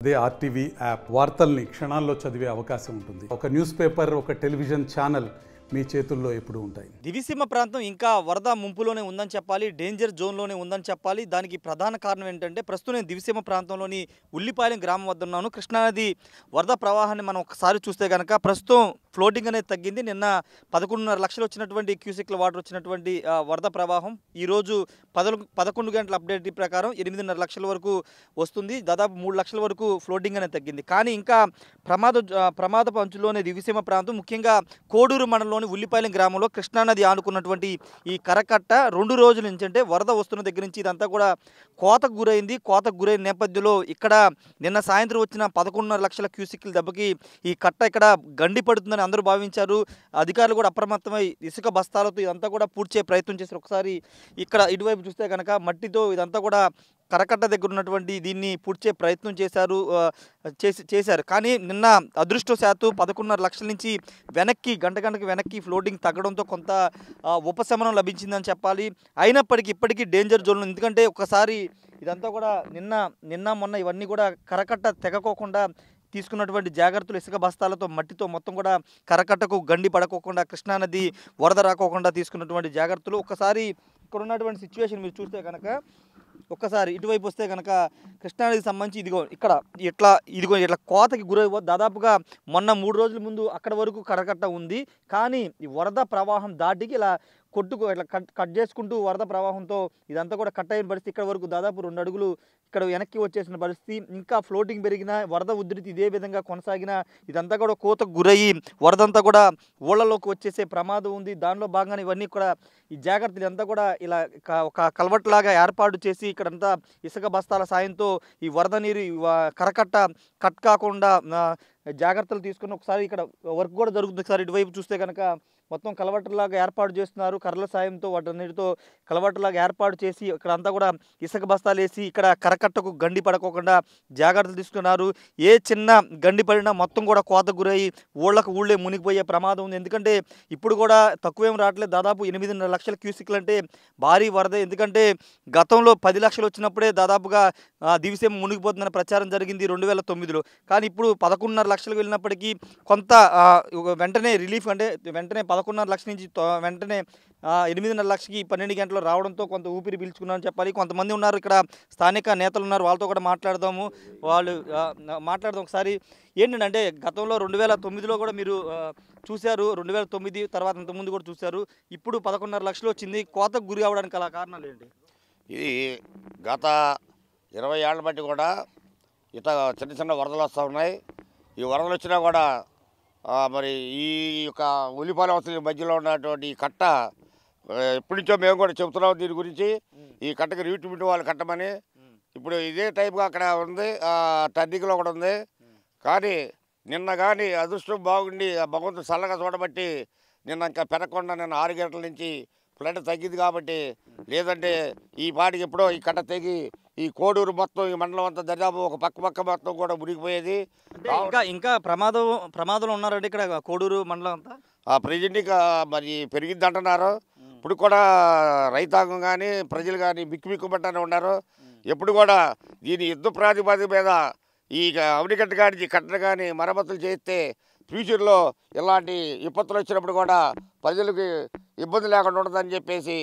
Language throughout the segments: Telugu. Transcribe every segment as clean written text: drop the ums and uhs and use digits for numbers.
అదే ఆర్టీవీ యాప్ వార్తల్ని క్షణాల్లో చదివే అవకాశం ఉంటుంది. ఒక న్యూస్ పేపర్, ఒక టెలివిజన్ ఛానల్ మీ చేతుల్లో ఎప్పుడూ ఉంటాయి. దివిసీమ ప్రాంతం ఇంకా వరద ముంపులోనే ఉందని చెప్పాలి, డేంజర్ జోన్లోనే ఉందని చెప్పాలి. దానికి ప్రధాన కారణం ఏంటంటే ప్రస్తుతం నేను దివిసీమ ప్రాంతంలోని ఉల్లిపాలెం గ్రామం వద్ద ఉన్నాను. కృష్ణానది వరద ప్రవాహాన్ని మనం ఒకసారి చూస్తే కనుక ప్రస్తుతం ఫ్లోటింగ్ అనేది తగ్గింది. నిన్న 11.5 లక్షలు వచ్చినటువంటి క్యూసెక్ల వాటర్ వచ్చినటువంటి వరద ప్రవాహం ఈరోజు 11 గంటల అప్డేట్ ప్రకారం 8.5 లక్షల వరకు వస్తుంది. దాదాపు 3 లక్షల వరకు ఫ్లోటింగ్ అనేది తగ్గింది. కానీ ఇంకా ప్రమాదపు అంచులోనే దివిసీమ ప్రాంతం, ముఖ్యంగా కోడూరు మండలంలోని ఉల్లిపాలెం గ్రామంలో కృష్ణానది ఆనుకున్నటువంటి ఈ కరకట్ట 2 రోజుల నుంచి, అంటే వరద వస్తున్న దగ్గర నుంచి ఇదంతా కూడా కోతకు గురైంది. కోతకు గురైన నేపథ్యంలో ఇక్కడ నిన్న సాయంత్రం వచ్చిన 11.5 లక్షల క్యూసెక్ల దెబ్బకి ఈ కట్ట ఇక్కడ గండి పడుతుందని అందరూ భావించారు. అధికారులు కూడా అప్రమత్తమై ఇసుక బస్తాలతో ఇదంతా కూడా పూడ్చే ప్రయత్నం చేశారు. ఒకసారి ఇక్కడ ఇటువైపు చూస్తే కనుక మట్టితో ఇదంతా కూడా కరకట్ట దగ్గర ఉన్నటువంటి దీన్ని పూడ్చే ప్రయత్నం చేశారు. కానీ నిన్న అదృష్టవశాత్తు 11.5 లక్షల నుంచి గంటకి వెనక్కి ఫ్లోటింగ్ తగ్గడంతో కొంత ఉపశమనం లభించిందని చెప్పాలి. అయినప్పటికీ ఇప్పటికీ డేంజర్ జోన్లో, ఎందుకంటే ఒకసారి ఇదంతా కూడా నిన్న మొన్న ఇవన్నీ కూడా కరకట్ట తెగకోకుండా తీసుకున్నటువంటి జాగ్రత్తలు, ఇసుక బస్తాలతో మట్టితో మొత్తం కూడా కరకట్టకు గండి పడకోకుండా, కృష్ణానది వరద రాకోకుండా తీసుకున్నటువంటి జాగ్రత్తలు. ఒకసారి ఇక్కడ ఉన్నటువంటి సిచ్యువేషన్ మీరు చూస్తే కనుక, ఒక్కసారి ఇటువైపు వస్తే కనుక కృష్ణానదికి సంబంధించి ఇట్లా కోతకి గురైపో దాదాపుగా మొన్న 3 రోజుల ముందు అక్కడ వరకు కరకట్ట ఉంది. కానీ ఈ వరద ప్రవాహం దాటికి ఇలా ఇట్లా కట్ చేసుకుంటూ వరద ప్రవాహంతో ఇదంతా కూడా కట్ అయిన పరిస్థితి. ఇక్కడ వరకు దాదాపు 2 అడుగులు ఇక్కడ వెనక్కి వచ్చేసిన పరిస్థితి. ఇంకా ఫ్లోటింగ్ పెరిగిన వరద ఉధృతి ఇదే విధంగా కొనసాగిన ఇదంతా కూడా కోతకు గురయ్యి వరదంతా కూడా ఊళ్ళలోకి వచ్చేసే ప్రమాదం ఉంది. దానిలో భాగంగా ఇవన్నీ కూడా ఈ జాగ్రత్తలు అంతా కూడా ఇలా ఒక కల్వర్ట్ లాగా ఏర్పాటు చేసి ఇక్కడంతా ఇసుక బస్తాల సాయంతో ఈ వరద నీరు కరకట్ట కట్ కాకుండా జాగ్రత్తలు తీసుకుని ఒకసారి ఇక్కడ వర్క్ కూడా జరుగుతుంది. ఒకసారి ఇటువైపు చూస్తే కనుక మొత్తం కలవటలాగా ఏర్పాటు చేస్తున్నారు. కర్రల సాయంతో వాటన్నిటితో కలవటలాగా ఏర్పాటు చేసి ఇక్కడ అంతా కూడా ఇసుక బస్తాలు వేసి ఇక్కడ కరకట్టకు గండి పడకోకుండా జాగ్రత్తలు తీసుకున్నారు. ఏ చిన్న గండి పడినా మొత్తం కూడా కోతకు గురయ్యి ఊళ్ళే మునిగిపోయే ప్రమాదం ఉంది. ఎందుకంటే ఇప్పుడు కూడా తక్కువేం రావట్లేదు. దాదాపు 8.5 లక్షల క్యూసెక్లు అంటే భారీ వరద. ఎందుకంటే గతంలో 10 లక్షలు వచ్చినప్పుడే దాదాపుగా దివిసీమ మునిగిపోతుందని ప్రచారం జరిగింది 2009లో. కానీ ఇప్పుడు 11.5 లక్షలకు వెళ్ళినప్పటికీ కొంత వెంటనే రిలీఫ్, అంటే వెంటనే 11.5 లక్షల నుంచి వెంటనే 8.5 లక్షకి 12 గంటలు రావడంతో కొంత ఊపిరి పీల్చుకున్నారని చెప్పాలి. కొంతమంది ఉన్నారు ఇక్కడ, స్థానిక నేతలు ఉన్నారు, వాళ్ళతో కూడా మాట్లాడదాము. మాట్లాడదాం ఒకసారి. ఏంటంటే గతంలో 2009లో కూడా మీరు చూశారు, 2009 తర్వాత ఇంతకుముందు కూడా చూశారు. ఇప్పుడు 11.5 లక్షలు వచ్చింది. కోతకు గురి అవడానికి అలా కారణాలు ఏంటి? ఇది గత 20 ఏళ్ళ బట్టి కూడా చిన్న చిన్న వరదలు వస్తూ ఉన్నాయి. ఈ వరదలు వచ్చినా కూడా మరి ఈ యొక్క ఉల్లిపాలెం వస్తున్న మధ్యలో ఉన్నటువంటి ఈ కట్ట ఎప్పటి నుంచో మేము కూడా చెబుతున్నాం దీని గురించి. ఈ కట్టకి రీట్మెంట్ వాళ్ళు కట్టమని. ఇప్పుడు ఇదే టైప్గా అక్కడ ఉంది, టర్నింగ్లో కూడా ఉంది. కానీ నిన్న కానీ అదృష్టం బాగుండి భగవంతుడు చల్లగా చూడబట్టి నిన్న ఇంకా పెరగకుండా నిన్న 6 గంటల నుంచి ఫ్లడ్ తగ్గింది. కాబట్టి లేదంటే ఈ పాటికి ఎప్పుడో ఈ కట్ట తెగి ఈ కోడూరు మొత్తం, ఈ మండలం అంతా దాదాపు ఒక పక్క మొత్తం కూడా మునిగిపోయేది. ఇంకా ప్రమాదంలో ఉన్నారండి ఇక్కడ కోడూరు మండలం అంతా. ప్రజెంట్ ఇంకా మరి పెరిగింది అంటున్నారు. ఇప్పుడు కూడా రైతాంగం కానీ ప్రజలు కానీ బిక్కుబిక్కుమంటానే ఉన్నారు. ఎప్పుడు కూడా దీని యుద్ధ ప్రాతిపదిక మీద ఈ అవనిగడ్డ కానీ కట్టడం కానీ మరమ్మతులు చేస్తే ఫ్యూచర్లో ఇలాంటి విపత్తులు వచ్చినప్పుడు కూడా ప్రజలకి ఇబ్బంది లేకుండా ఉంటుందని చెప్పేసి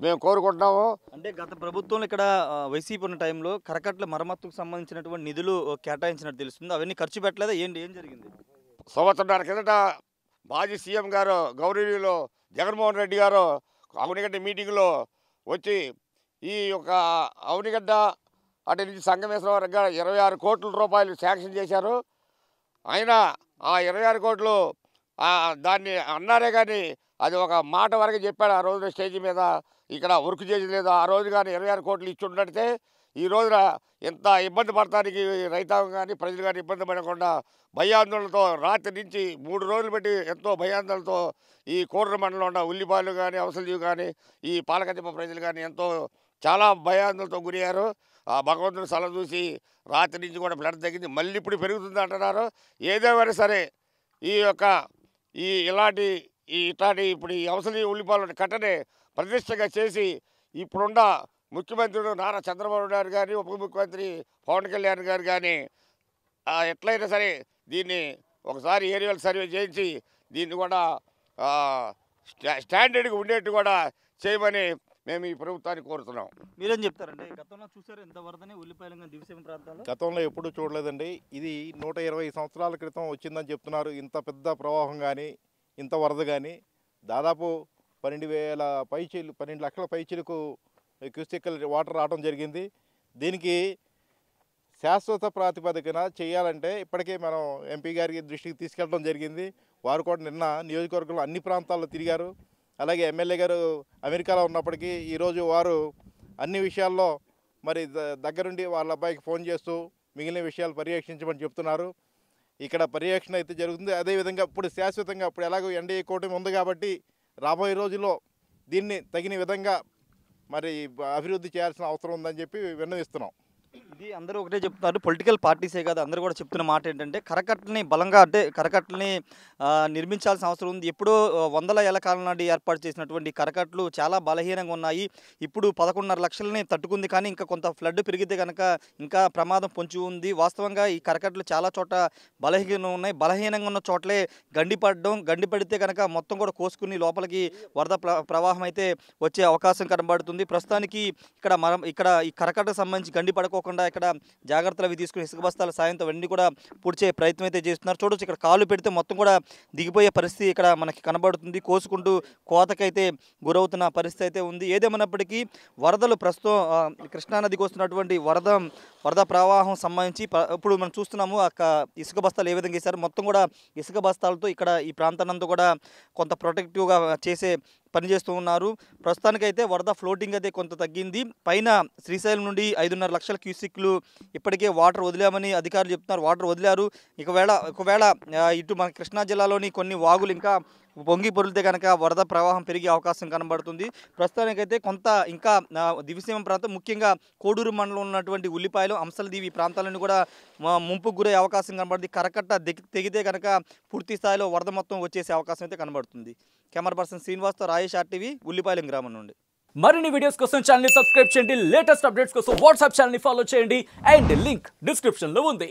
మేము కోరుకుంటున్నాము. అంటే గత ప్రభుత్వంలో ఇక్కడ వైసీపీ ఉన్న టైంలో కరకట్ల మరమ్మతుకు సంబంధించినటువంటి నిధులు కేటాయించినట్టు తెలుస్తుంది. అవన్నీ ఖర్చు పెట్టలేదా? ఏం జరిగింది? సంవత్సరంన్నర కిందట మాజీ సీఎం గారు గౌరవనీయులు జగన్మోహన్ రెడ్డి గారు అవనిగడ్డ మీటింగ్లో వచ్చి ఈ యొక్క అవనిగడ్డ అటు నుంచి సంగమేశ్వరం వరకు 26 కోట్ల రూపాయలు శాంక్షన్ చేశారు. అయినా ఆ 26 కోట్లు దాన్ని అన్నారే కానీ అది ఒక మాట వరకు చెప్పాడు. ఆ రోజున స్టేజ్ మీద ఇక్కడ వర్క్ చేసి లేదు. ఆ రోజు కానీ 26 కోట్లు ఇచ్చి ఉన్నట్టే ఈ రోజున ఎంత ఇబ్బంది పడటానికి రైతాంగం కానీ ప్రజలు కానీ ఇబ్బంది పడకుండా భయాందోళనతో రాత్రి నుంచి 3 రోజులు బట్టి ఎంతో భయాందోళనతో ఈ కోడూరు మండలంలో ఉన్న ఉల్లిపాయలు కానీ అవసరజీవి కానీ ఈ పాలకతిప్ప ప్రజలు కానీ చాలా భయాందోళనతో గురయ్యారు. ఆ భగవంతుడు సల చూసి రాత్రి నుంచి కూడా ఫ్లడ్ తగ్గింది. మళ్ళీ ఇప్పుడు పెరుగుతుంది అంటున్నారు. ఏదేమైనా సరే ఇలాంటి ఇప్పుడు ఈ అవసరజీవి ఉల్లిపాయలు కట్టనే ప్రతిష్టగా చేసి ఇప్పుడున్న ముఖ్యమంత్రులు నారా చంద్రబాబు నాయుడు గారు, ఉప ముఖ్యమంత్రి పవన్ కళ్యాణ్ గారు కానీ ఎట్లయినా సరే దీన్ని ఒకసారి ఏరియల్ సర్వే చేయించి దీన్ని కూడా స్టాండర్డ్గా ఉండేట్టు కూడా చేయమని మేము ఈ ప్రభుత్వాన్ని కోరుతున్నాం. మీరేం చెప్తారండి? గతంలో చూసారు ఎంత వరదని ఉల్లిపాయలంగా దివిసీమ ప్రాంతాల్లో? గతంలో ఎప్పుడూ చూడలేదండి. ఇది 120 సంవత్సరాల క్రితం వచ్చిందని చెప్తున్నారు. ఇంత పెద్ద ప్రవాహం కానీ ఇంత వరద కానీ దాదాపు 12 లక్షల పైచీలకు క్యూసెక్కుల వాటర్ రావడం జరిగింది. దీనికి శాశ్వత ప్రాతిపదికన చేయాలంటే ఇప్పటికే మనం ఎంపీ గారికి దృష్టికి తీసుకెళ్ళడం జరిగింది. వారు కూడా నిన్న నియోజకవర్గంలో అన్ని ప్రాంతాల్లో తిరిగారు. అలాగే ఎమ్మెల్యే గారు అమెరికాలో ఉన్నప్పటికీ ఈరోజు వారు అన్ని విషయాల్లో మరి దగ్గరుండి వాళ్ళ అబ్బాయికి ఫోన్ చేస్తూ మిగిలిన విషయాలు పర్యవేక్షించమని చెప్తున్నారు. ఇక్కడ పర్యవేక్షణ అయితే జరుగుతుంది. అదేవిధంగా ఇప్పుడు శాశ్వతంగా ఇప్పుడు ఎలాగో ఎన్డీఏ కూటమి ఉంది కాబట్టి రాబోయే రోజుల్లో దీన్ని తగిన విధంగా మరి అభివృద్ధి చేయాల్సిన అవసరం ఉందని చెప్పి విన్నవిస్తున్నాం. ఇది అందరూ ఒకటే చెప్తున్నారు, పొలిటికల్ పార్టీసే కాదు, అందరూ కూడా చెప్తున్న మాట ఏంటంటే కరకట్టని బలంగా అంటే కరకట్టని నిర్మించాల్సిన అవసరం ఉంది. ఎప్పుడో 100 ఏళ్ల కాలం నాటి ఏర్పాటు చేసినటువంటి కరకట్టలు చాలా బలహీనంగా ఉన్నాయి. ఇప్పుడు 11.5 లక్షలని తట్టుకుంది, కానీ ఇంకా కొంత ఫ్లడ్ పెరిగితే కనుక ఇంకా ప్రమాదం పొంచి ఉంది. వాస్తవంగా ఈ కరకట్టలు చాలా చోట బలహీనంగా ఉన్నాయి. బలహీనంగా ఉన్న చోట్లే గండి పడితే కనుక మొత్తం కూడా కోసుకుని లోపలికి వరద ప్రవాహం అయితే వచ్చే అవకాశం కనబడుతుంది. ప్రస్తుతానికి ఇక్కడ ఈ కరకట్టకు సంబంధించి గండి పడుకోకుండా ఇక్కడ జాగ్రత్తలు అవి తీసుకుని ఇసుక బస్తాల సాయంతో అవన్నీ కూడా పూడ్చే ప్రయత్నం అయితే చేస్తున్నారు. చూడొచ్చు, ఇక్కడ కాళ్ళు పెడితే మొత్తం కూడా దిగిపోయే పరిస్థితి ఇక్కడ మనకి కనబడుతుంది. కోసుకుంటూ కోతకైతే గురవుతున్న పరిస్థితి అయితే ఉంది. ఏదేమన్నప్పటికీ వరదలు ప్రస్తుతం కృష్ణానదికి వస్తున్నటువంటి వరద ప్రవాహం సంబంధించి ఇప్పుడు మనం చూస్తున్నాము ఇసుక బస్తాలు ఏ విధంగా వేశారు. మొత్తం కూడా ఇసుక బస్తాలతో ఇక్కడ ఈ ప్రాంతానంతా కూడా కొంత ప్రొటెక్టివ్గా చేసే పనిచేస్తూ ఉన్నారు. ప్రస్తుతానికైతే వరద ఫ్లోటింగ్ అయితే కొంత తగ్గింది. పైన శ్రీశైలం నుండి 5.5 లక్షల క్యూసిక్లు ఇప్పటికే వాటర్ వదిలామని అధికారులు చెప్తున్నారు. వాటర్ వదిలారు. ఒకవేళ ఇటు మన కృష్ణా జిల్లాలోని కొన్ని వాగులు ఇంకా పొంగి పొరిలితే కనుక వరద ప్రవాహం పెరిగే అవకాశం కనబడుతుంది. ప్రస్తుతానికైతే కొంత ఇంకా దివిసీమ ప్రాంతం, ముఖ్యంగా కోడూరు మండలంలో ఉన్నటువంటి ఉల్లిపాయలు, అంశలదీవి ప్రాంతాలను కూడా ముంపుకు గురే అవకాశం కనబడుతుంది. కరకట్ట తెగితే కనుక పూర్తి స్థాయిలో వరద మొత్తం వచ్చేసే అవకాశం అయితే కనబడుతుంది. కెమెరా పర్సన్ శ్రీనివాస్తో రాయేష్, RTV, ఉల్లిపాయలం గ్రామం నుండి. మరిన్ని వీడియోస్ కోసం ఛానల్ ని సబ్స్క్రైబ్ చేయండి. లేటెస్ట్ అప్డేట్స్ కోసం వాట్సాప్ ఛానల్ ని ఫాలో చేయండి. అండ్ లింక్ డిస్క్రిప్షన్ లో ఉంది.